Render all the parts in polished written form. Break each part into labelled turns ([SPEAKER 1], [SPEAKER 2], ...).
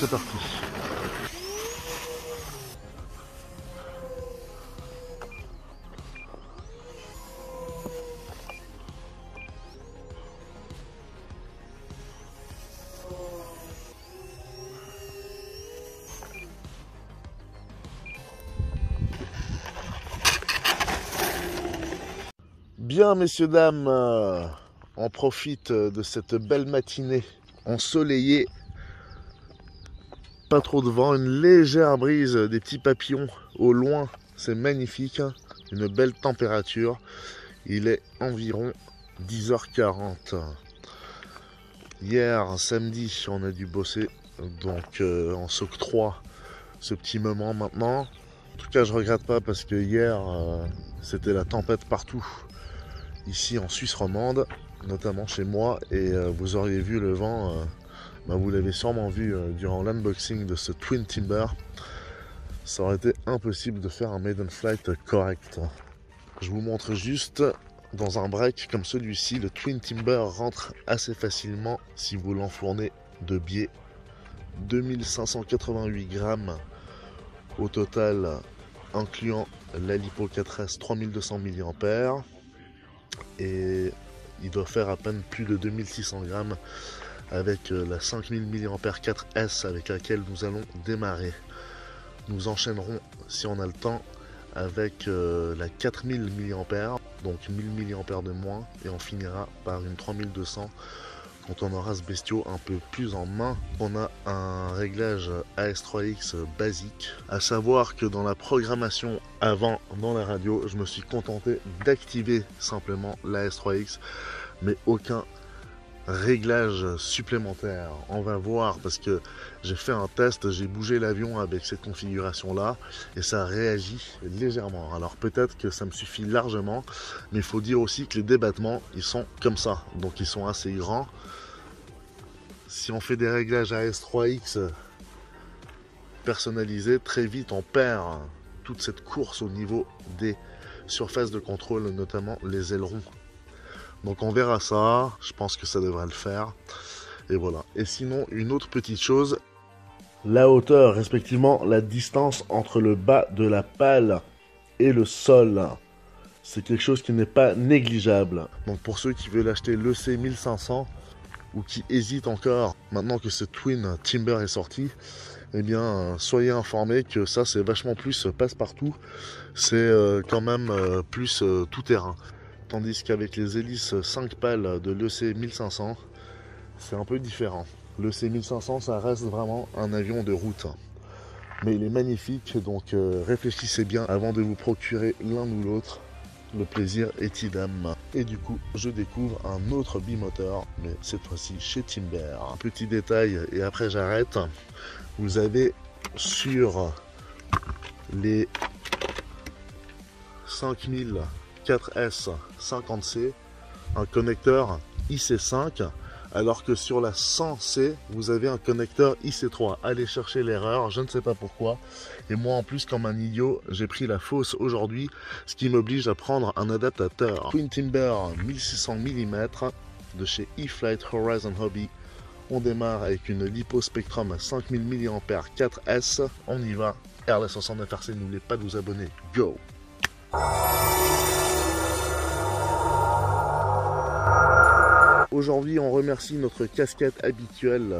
[SPEAKER 1] c'est parti. Bien, messieurs, dames, on profite de cette belle matinée ensoleillée. Pas trop de vent, une légère brise, des petits papillons au loin, c'est magnifique. Une belle température. Il est environ 10h40. Hier, samedi, on a dû bosser, donc on s'octroie ce petit moment maintenant. En tout cas, je regrette pas parce que hier, c'était la tempête partout. Ici en Suisse romande, notamment chez moi, et vous auriez vu le vent, vous l'avez sûrement vu durant l'unboxing de ce Twin Timber. Ça aurait été impossible de faire un maiden flight correct. Je vous montre juste, dans un break comme celui-ci, le Twin Timber rentre assez facilement si vous l'enfournez de biais. 2588 grammes au total, incluant la Lipo 4S 3200 mAh. Et il doit faire à peine plus de 2600 grammes avec la 5000 mAh 4S avec laquelle nous allons démarrer. Nous enchaînerons, si on a le temps, avec la 4000 mAh, donc 1000 mAh de moins, et on finira par une 3200 quand on aura ce bestiau un peu plus en main. On a un réglage AS3X basique, à savoir que dans la programmation avant, dans la radio, je me suis contenté d'activer simplement l'AS3X, mais aucun réglage supplémentaire. On va voir parce que j'ai fait un test, j'ai bougé l'avion avec cette configuration là et ça réagit légèrement. Alors peut-être que ça me suffit largement, mais il faut dire aussi que les débattements ils sont comme ça, donc ils sont assez grands. Si on fait des réglages AS3X personnalisés, très vite on perd toute cette course au niveau des surfaces de contrôle, notamment les ailerons. Donc on verra ça, je pense que ça devrait le faire. Et voilà. Et sinon, une autre petite chose, la hauteur, respectivement la distance entre le bas de la pale et le sol. C'est quelque chose qui n'est pas négligeable. Donc pour ceux qui veulent acheter l'EC 1500 ou qui hésitent encore, maintenant que ce Twin Timber est sorti, eh bien soyez informés que ça c'est vachement plus passe-partout. C'est quand même plus tout terrain. Tandis qu'avec les hélices 5 pales de l'EC 1500, c'est un peu différent. L'EC 1500, ça reste vraiment un avion de route. Mais il est magnifique, donc réfléchissez bien avant de vous procurer l'un ou l'autre. Le plaisir est idem. Et du coup, je découvre un autre bimoteur, mais cette fois-ci chez Timber. Un petit détail, et après j'arrête. Vous avez sur les 5000 4S 50C un connecteur IC5, alors que sur la 100C vous avez un connecteur IC3. Allez chercher l'erreur, je ne sais pas pourquoi. Et moi en plus, comme un idiot, j'ai pris la fausse aujourd'hui, ce qui m'oblige à prendre un adaptateur Twin Timber 1600 mm de chez E-Flight Horizon Hobby. On démarre avec une Lipo Spectrum 5000 mAh 4S. On y va. RL69RC, n'oubliez pas de vous abonner. Go! Aujourd'hui, on remercie notre casquette habituelle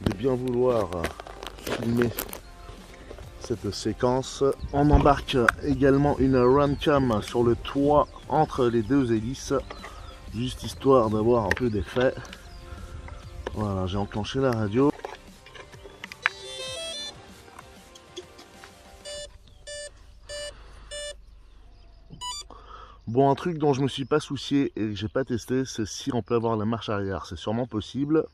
[SPEAKER 1] de bien vouloir filmer cette séquence. On embarque également une Runcam sur le toit entre les deux hélices, juste histoire d'avoir un peu d'effet. Voilà, j'ai enclenché la radio. Bon, un truc dont je me suis pas soucié et que j'ai pas testé, c'est si on peut avoir la marche arrière. C'est sûrement possible.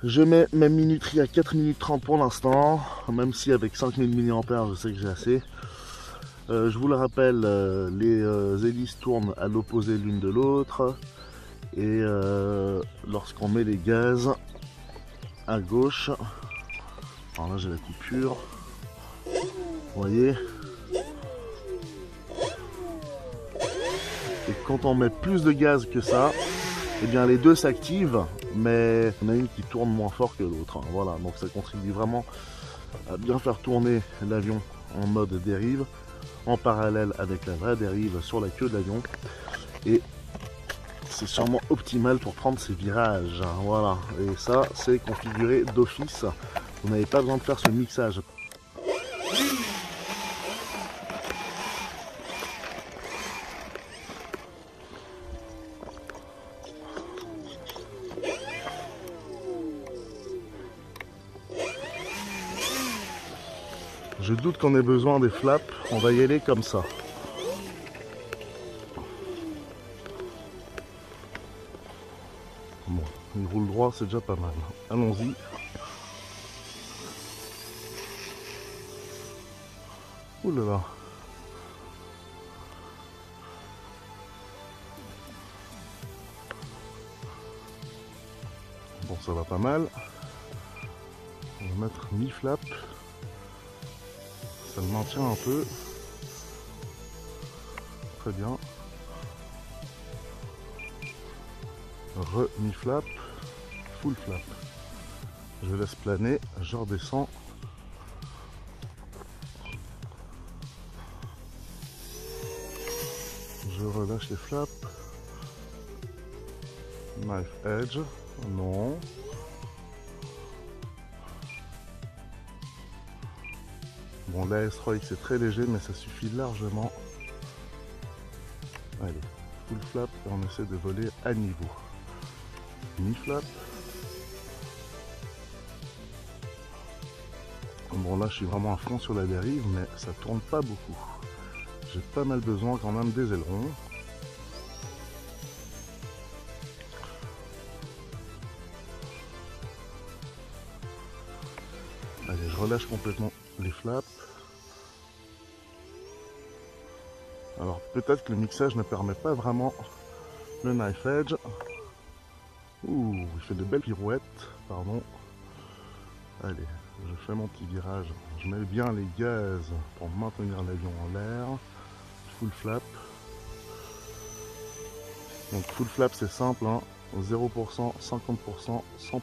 [SPEAKER 1] Je mets ma minuterie à 4 minutes 30 pour l'instant, même si avec 5000 mAh je sais que j'ai assez. Je vous le rappelle, les hélices tournent à l'opposé l'une de l'autre. Et lorsqu'on met les gaz à gauche, alors là j'ai la coupure, vous voyez. Et quand on met plus de gaz que ça, eh bien les deux s'activent mais il y en a une qui tourne moins fort que l'autre, hein. Voilà, donc ça contribue vraiment à bien faire tourner l'avion en mode dérive, en parallèle avec la vraie dérive sur la queue de l'avion. Et c'est sûrement optimal pour prendre ces virages, hein. Voilà, et ça c'est configuré d'office. Vous n'avez pas besoin de faire ce mixage. Je doute qu'on ait besoin des flaps, on va y aller comme ça. Bon, il roule droit, c'est déjà pas mal. Allons-y. Ouh là là. Bon, ça va pas mal. On va mettre mi-flap. Ça le maintient un peu. Très bien. Mi-flap. Full flap. Je laisse planer. Je redescends. Je relâche les flaps. Knife edge. Non. Bon, l'AS3X c'est très léger, mais ça suffit largement. Allez, full flap et on essaie de voler à niveau. Mi-flap. Bon, là je suis vraiment à fond sur la dérive, mais ça tourne pas beaucoup. J'ai pas mal besoin quand même des ailerons. Allez, je relâche complètement les flaps. Alors peut-être que le mixage ne permet pas vraiment le knife edge. Ouh, il fait de belles pirouettes, pardon. Allez, je fais mon petit virage. Je mets bien les gaz pour maintenir l'avion en l'air. Full flap. Donc full flap c'est simple, hein. 0%, 50%, 100%.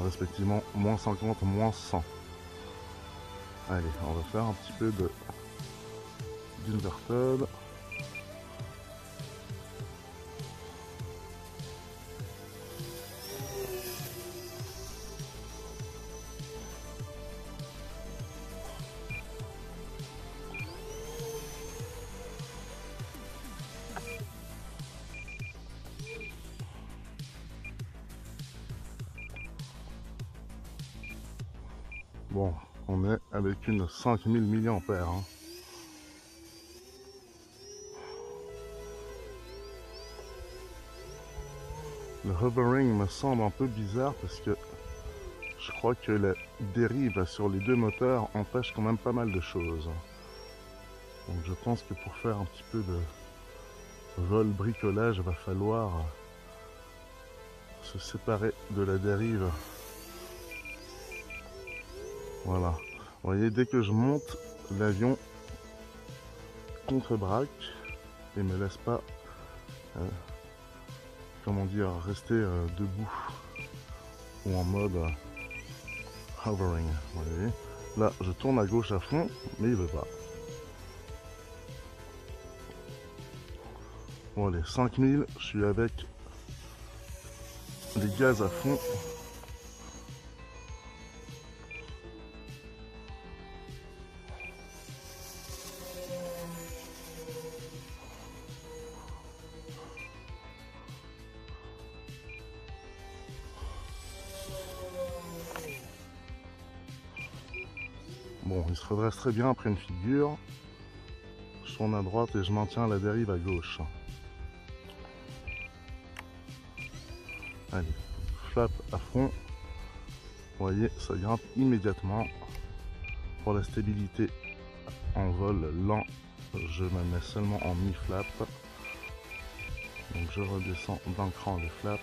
[SPEAKER 1] Respectivement moins 50, moins 100. Allez, on va faire un petit peu d'inverted. Bon, on est avec une 5000 mAh. Hein. Le hovering me semble un peu bizarre parce que je crois que la dérive sur les deux moteurs empêche quand même pas mal de choses. Donc je pense que pour faire un petit peu de vol bricolage, il va falloir se séparer de la dérive. Voilà. Vous voyez, dès que je monte, l'avion contre-braque et me laisse pas, comment dire, rester debout ou en mode hovering. Vous voyez. Là, je tourne à gauche à fond, mais il veut pas. Bon, allez, 5000, je suis avec les gaz à fond. Bon, il se redresse très bien après une figure. Je tourne à droite et je maintiens la dérive à gauche. Allez, flap à fond. Vous voyez, ça grimpe immédiatement. Pour la stabilité en vol lent, je me mets seulement en mi-flap. Donc je redescends d'un cran les flaps.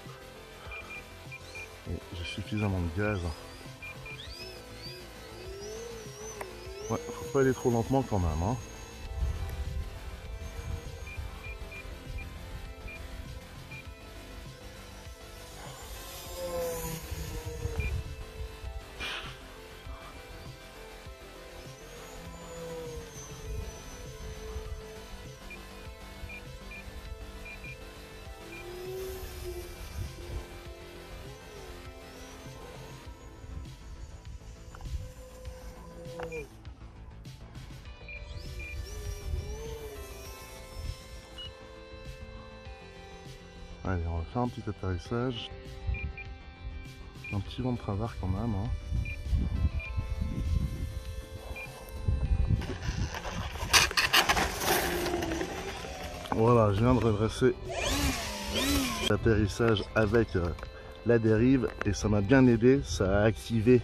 [SPEAKER 1] Et j'ai suffisamment de gaz. Ouais, faut pas aller trop lentement quand même, hein. Allez, on va faire un petit atterrissage. Un petit vent de travers quand même. Hein. Voilà, je viens de redresser l'atterrissage avec la dérive et ça m'a bien aidé. Ça a activé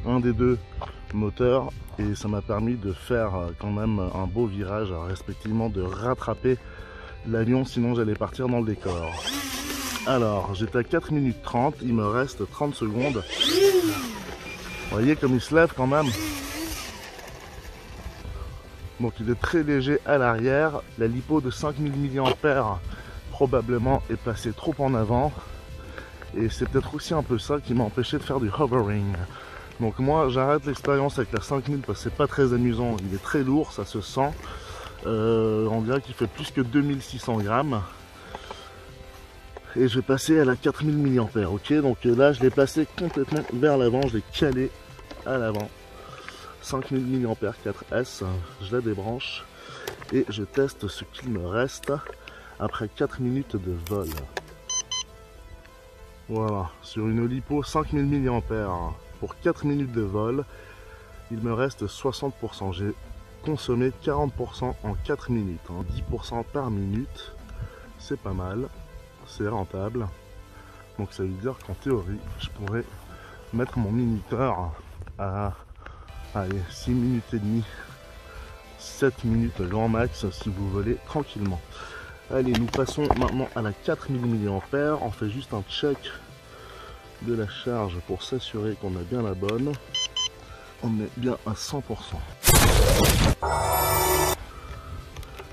[SPEAKER 1] un des deux moteurs et ça m'a permis de faire quand même un beau virage, respectivement de rattraper l'avion, sinon j'allais partir dans le décor. Alors, j'étais à 4 minutes 30, il me reste 30 secondes. Vous voyez comme il se lève quand même. Donc il est très léger à l'arrière. La lipo de 5000 mAh probablement est placée trop en avant. Et c'est peut-être aussi un peu ça qui m'a empêché de faire du hovering. Donc moi j'arrête l'expérience avec la 5000 parce que c'est pas très amusant. Il est très lourd, ça se sent. On dirait qu'il fait plus que 2600 grammes. Et je vais passer à la 4000 mAh. Ok, donc là je l'ai placé complètement vers l'avant. Je l'ai calé à l'avant. 5000 mAh 4S, je la débranche et je teste ce qu'il me reste après 4 minutes de vol. Voilà, sur une lipo 5000 mAh pour 4 minutes de vol, il me reste 60%. J'ai consommé 40% en 4 minutes, hein. 10% par minute, c'est pas mal, c'est rentable. Donc ça veut dire qu'en théorie, je pourrais mettre mon minuteur à allez, 6 minutes et demie, 7 minutes grand max si vous voulez, tranquillement. Allez, nous passons maintenant à la 4000 mAh. On fait juste un check de la charge pour s'assurer qu'on a bien la bonne. On est bien à 100%.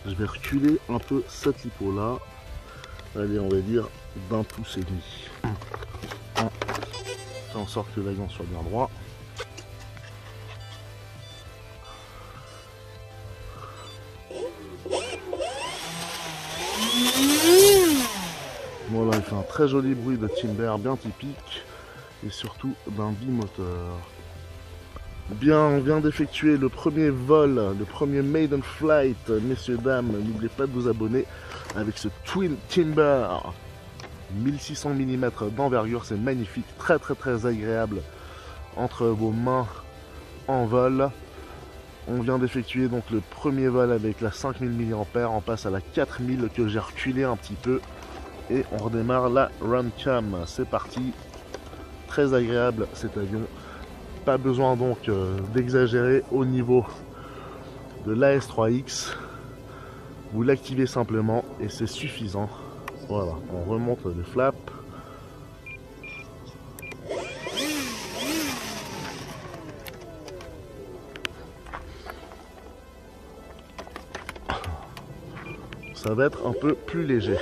[SPEAKER 1] Je vais reculer un peu cette lipo là. Allez, on va dire d'un pouce et demi. Fait en sorte que l'avion soit bien droit. Voilà, il fait un très joli bruit de timber bien typique et surtout d'un bimoteur. Bien, on vient d'effectuer le premier vol, le premier maiden flight, messieurs, dames. N'oubliez pas de vous abonner avec ce Twin Timber. 1600 mm d'envergure, c'est magnifique, très agréable entre vos mains en vol. On vient d'effectuer donc le premier vol avec la 5000 mAh, on passe à la 4000 que j'ai reculé un petit peu. Et on redémarre la Runcam, c'est parti, très agréable cet avion, pas besoin donc d'exagérer au niveau de l'AS3X, vous l'activez simplement et c'est suffisant. Voilà, on remonte le flap. Ça va être un peu plus léger.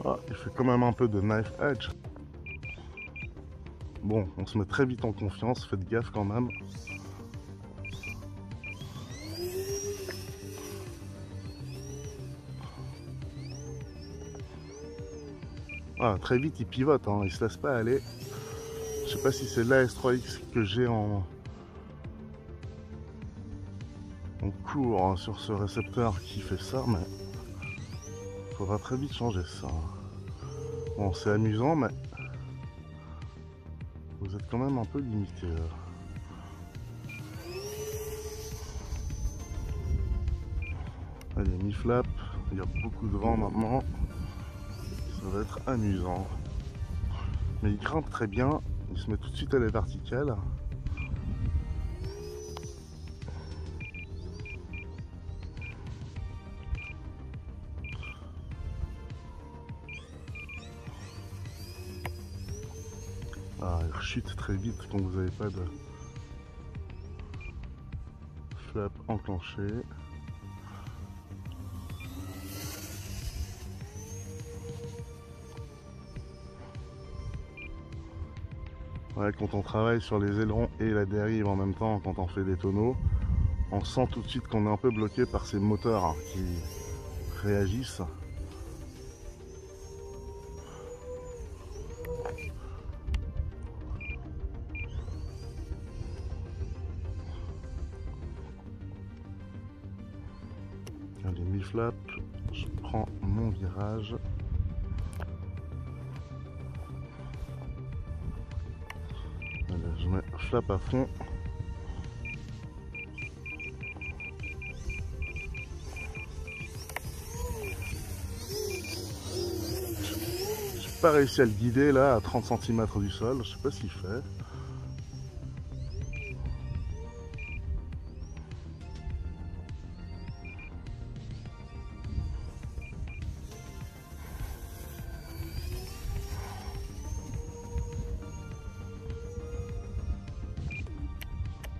[SPEAKER 1] Ah, il fait quand même un peu de knife edge. Bon, on se met très vite en confiance, faites gaffe quand même. Ah, très vite il pivote, hein, il se laisse pas aller. Je sais pas si c'est l'AS3X que j'ai en cours hein, sur ce récepteur qui fait ça, mais il faudra très vite changer ça. Bon, c'est amusant, mais vous êtes quand même un peu limité. Allez, mi-flap, il y a beaucoup de vent maintenant. Ça va être amusant. Mais il grimpe très bien, il se met tout de suite à la verticale. Ah, il rechute très vite quand vous n'avez pas de mi-flap enclenché. Ouais, quand on travaille sur les ailerons et la dérive en même temps, quand on fait des tonneaux, on sent tout de suite qu'on est un peu bloqué par ces moteurs qui réagissent. Allez, mi-flap, je prends mon virage. Allez, je mets flap à fond. J'ai pas réussi à le guider là à 30 cm du sol, je sais pas s'il fait.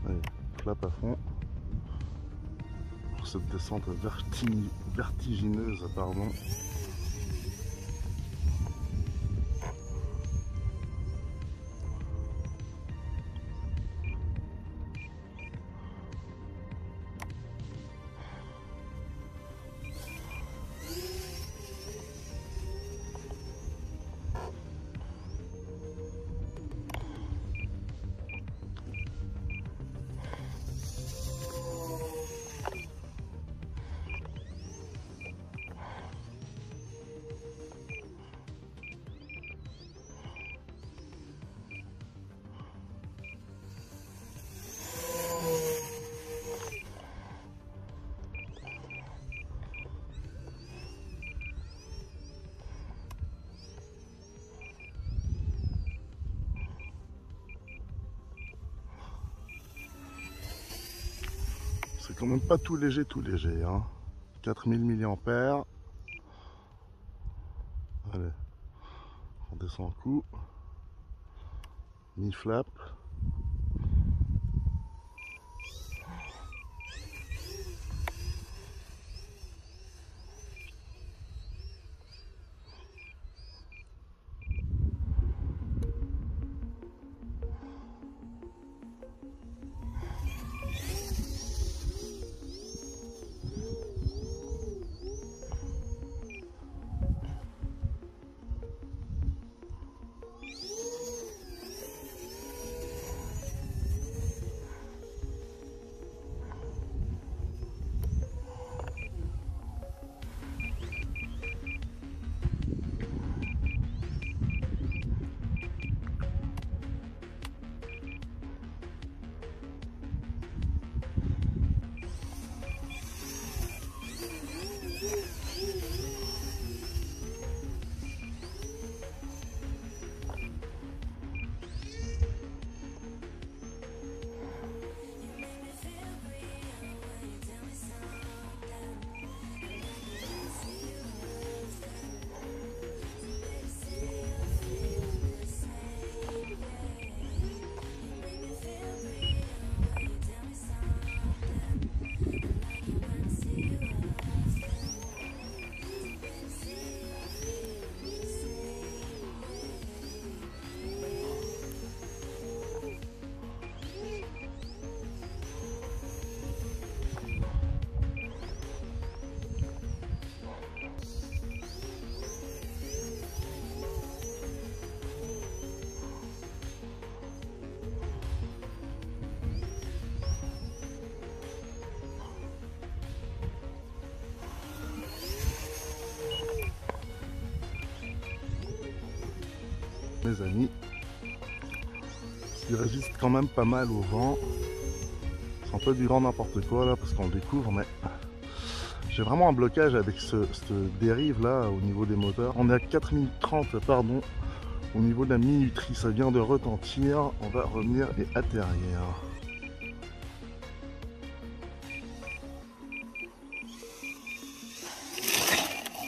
[SPEAKER 1] Allez, flap à fond. Pour cette descente vertigineuse, pardon. C'est quand même pas tout léger, hein. 4000 mAh. Allez, on descend un coup. Mi-flap. Mes amis, il résiste quand même pas mal au vent. C'est un peu du grand n'importe quoi là parce qu'on le découvre, mais j'ai vraiment un blocage avec cette dérive là au niveau des moteurs. On est à 4 minutes 30, pardon, au niveau de la minuterie, ça vient de retentir. On va revenir et atterrir.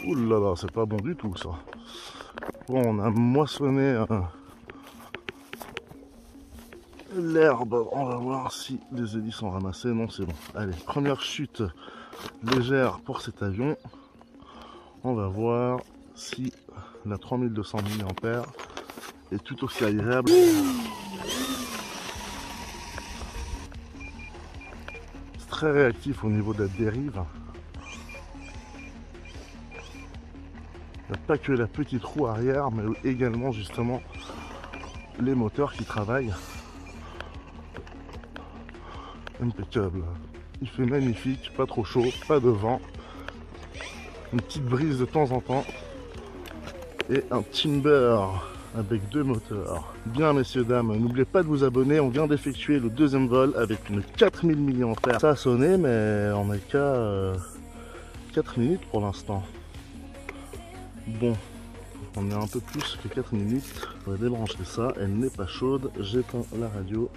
[SPEAKER 1] Ouh là là, c'est pas bon du tout ça. Bon, on a moissonné l'herbe, on va voir si les hélices sont ramassées. Non, c'est bon. Allez, première chute légère pour cet avion. On va voir si la 3200 mAh est tout aussi agréable. C'est très réactif au niveau de la dérive. Il n'y a pas que la petite roue arrière, mais également justement les moteurs qui travaillent. Impeccable. Il fait magnifique, pas trop chaud, pas de vent. Une petite brise de temps en temps. Et un Timber avec 2 moteurs. Bien messieurs dames, n'oubliez pas de vous abonner. On vient d'effectuer le deuxième vol avec une 4000 mAh. Ça a sonné, mais on n'est qu'à 4 minutes pour l'instant. Bon, on est un peu plus que 4 minutes. On va débrancher ça, elle n'est pas chaude. J'éteins la radio.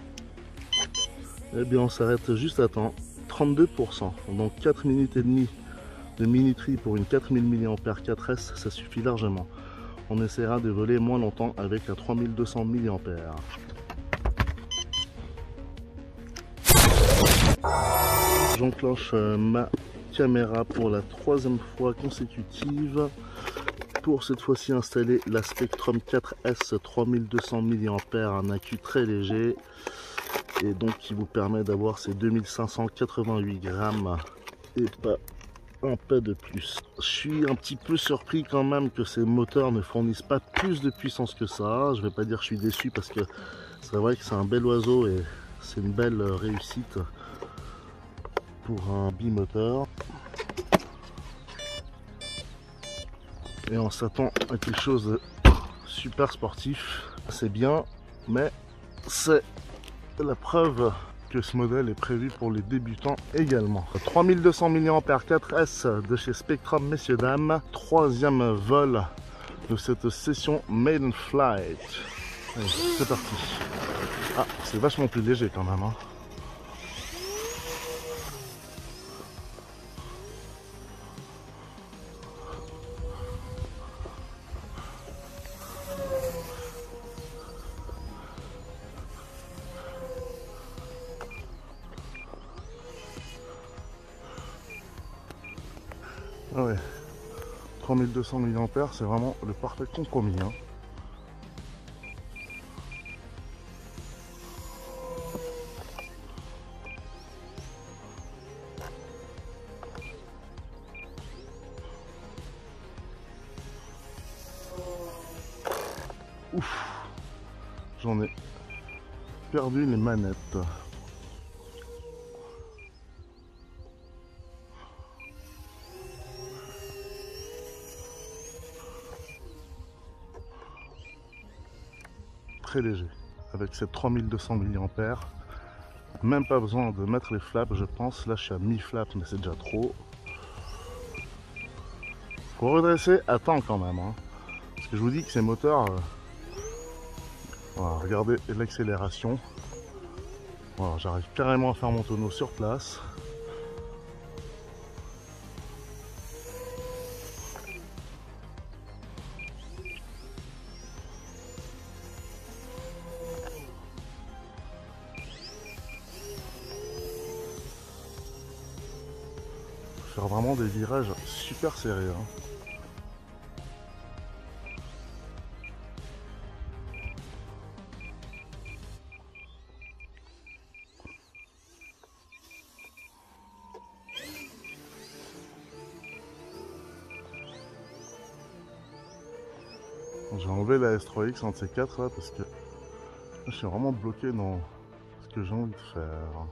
[SPEAKER 1] Eh bien on s'arrête juste à temps. 32%, donc 4 minutes et demie de minuterie pour une 4000 mAh 4S, ça suffit largement. On essaiera de voler moins longtemps avec la 3200 mAh. J'enclenche ma caméra pour la 3e fois consécutive. Pour cette fois-ci installer la Spectrum 4S 3200 mAh, un accu très léger et donc qui vous permet d'avoir ces 2588 grammes et pas un peu de plus. Je suis un petit peu surpris quand même que ces moteurs ne fournissent pas plus de puissance que ça. Je vais pas dire que je suis déçu parce que c'est vrai que c'est un bel oiseau et c'est une belle réussite pour un bimoteur. Et on s'attend à quelque chose de super sportif. C'est bien, mais c'est la preuve que ce modèle est prévu pour les débutants également. 3200 mAh 4S de chez Spectrum, messieurs dames. 3e vol de cette session Maiden Flight. Allez, c'est parti. Ah, c'est vachement plus léger quand même, hein. Ah ouais, 3200 mAh, c'est vraiment le parfait compromis, hein. Ouf, j'en ai perdu les manettes. Très léger avec cette 3200 mAh, même pas besoin de mettre les flaps, je pense. Là je suis à mi-flap, mais c'est déjà trop. Faut redresser à temps quand même, hein. Parce que je vous dis que ces moteurs, voilà, regardez l'accélération. Voilà, j'arrive carrément à faire mon tonneau sur place. Faire vraiment des virages super serrés, hein. J'ai enlevé la S3X entre ces 4 là parce que là, je suis vraiment bloqué dans ce que j'ai envie de faire.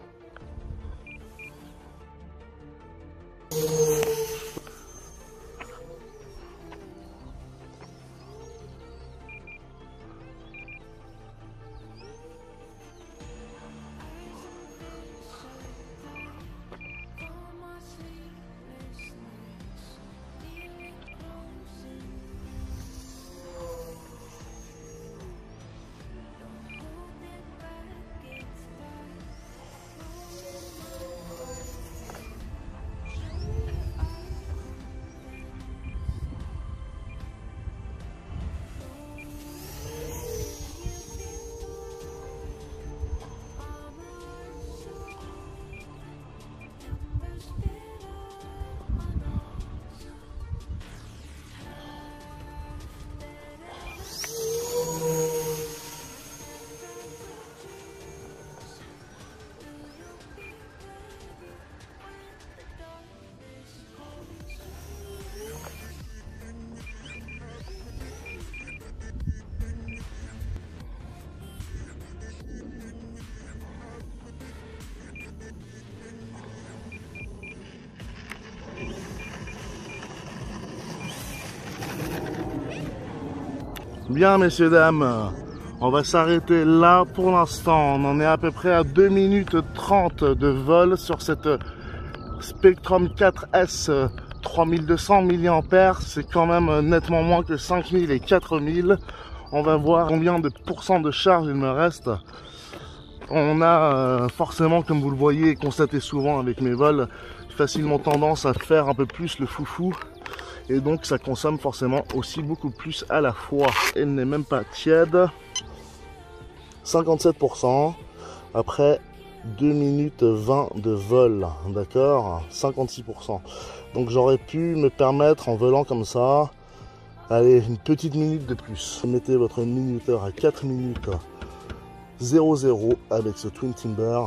[SPEAKER 1] Bien messieurs, dames, on va s'arrêter là pour l'instant. On en est à peu près à 2 minutes 30 de vol sur cette Spectrum 4S 3200 mAh. C'est quand même nettement moins que 5000 et 4000. On va voir combien de pourcents de charge il me reste. On a forcément, comme vous le voyez et constatez souvent avec mes vols, facilement tendance à faire un peu plus le foufou. Et donc ça consomme forcément aussi beaucoup plus à la fois. Elle n'est même pas tiède. 57% après 2 minutes 20 de vol, d'accord, 56%. Donc j'aurais pu me permettre en volant comme ça, allez, une petite minute de plus. Mettez votre minuteur à 4 minutes 00 avec ce Twin Timber.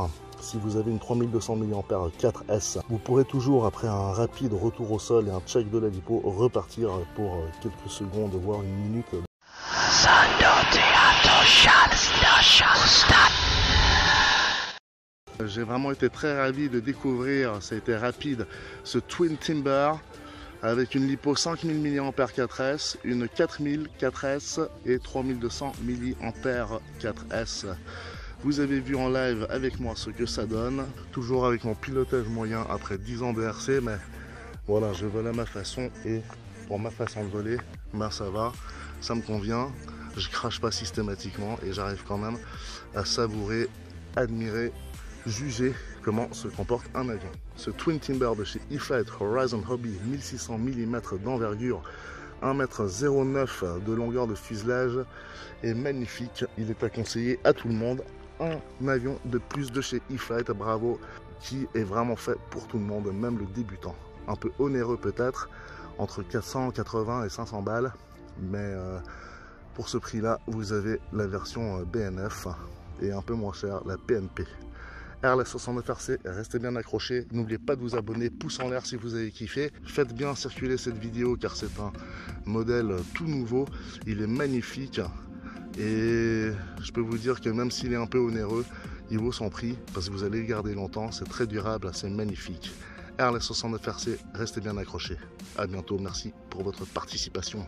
[SPEAKER 1] Si vous avez une 3200 mAh 4S, vous pourrez toujours, après un rapide retour au sol et un check de la lipo, repartir pour quelques secondes, voire une minute. J'ai vraiment été très ravi de découvrir, ça a été rapide, ce Twin Timber avec une lipo 5000 mAh 4S, une 4000 4S et 3200 mAh 4S. Vous avez vu en live avec moi ce que ça donne, toujours avec mon pilotage moyen après 10 ans de RC, mais voilà, je vole à ma façon et pour ma façon de voler, ben ça va, ça me convient, je crache pas systématiquement et j'arrive quand même à savourer, admirer, juger comment se comporte un avion. Ce Twin Timber de chez E-Flite Horizon Hobby, 1600 mm d'envergure, 1,09 m de longueur de fuselage est magnifique. Il est à conseiller à tout le monde. Un avion de plus de chez E-Flite, bravo, qui est vraiment fait pour tout le monde, même le débutant. Un peu onéreux peut-être, entre 480 et 500 balles, mais pour ce prix-là, vous avez la version BNF et un peu moins cher, la PNP. RLS69RC, restez bien accrochés, n'oubliez pas de vous abonner, pouce en l'air si vous avez kiffé, faites bien circuler cette vidéo car c'est un modèle tout nouveau, il est magnifique et je peux vous dire que même s'il est un peu onéreux, il vaut son prix parce que vous allez le garder longtemps, c'est très durable, c'est magnifique. RLS69RC, restez bien accrochés, à bientôt, merci pour votre participation.